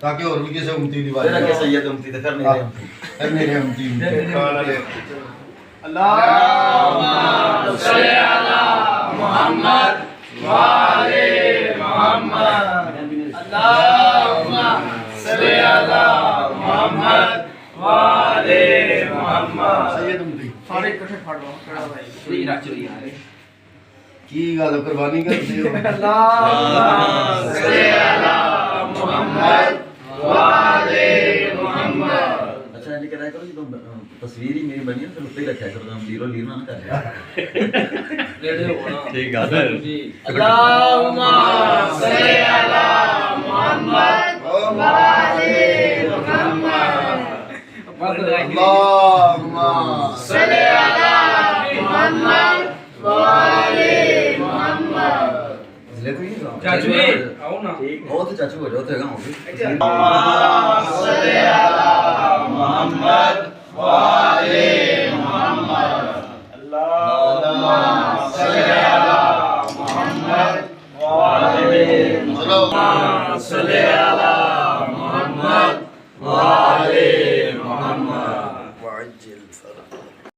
ताकि और भी किसी उम्मती दी बात तेरा के सैयद उम्मती तो करने दे करने दे उम्मती अल्लाहुम्मा सल्ली अला मुहम्मद व आले मुहम्मद अल्लाहुम्मा सल्ली अला मुहम्मद व आले मुहम्मद सैयद उम्मती सारे इकट्ठे पढ़ लो खड़ा भाई पूरी रात चली यार की गल कुर्बानी करते हो अल्लाहुम्मा सल्ली अला मुहम्मद व आले मुहम्मद। अच्छा ये कह रहा करो तो तस्वीर ही मेरी बनी है तो उत्ते ही रखा करो हम लीरो लीरो ना कर रेडी हो ना ठीक है जी अल्लाहुम्मा सल्ली अला मुहम्मद व आले मुहम्मद अल्लाहुम्मा सल्ली अला मुहम्मद व आले मुहम्मद। चाचू जी आओ ना ठीक हो तो चाचू हो जाओ तो हो गई सल्ली अला मुहम्मद व आले मुहम्मद अल्लाहुम्मा सल्ली अला मुहम्मद व आले मुहम्मद सल्ली अला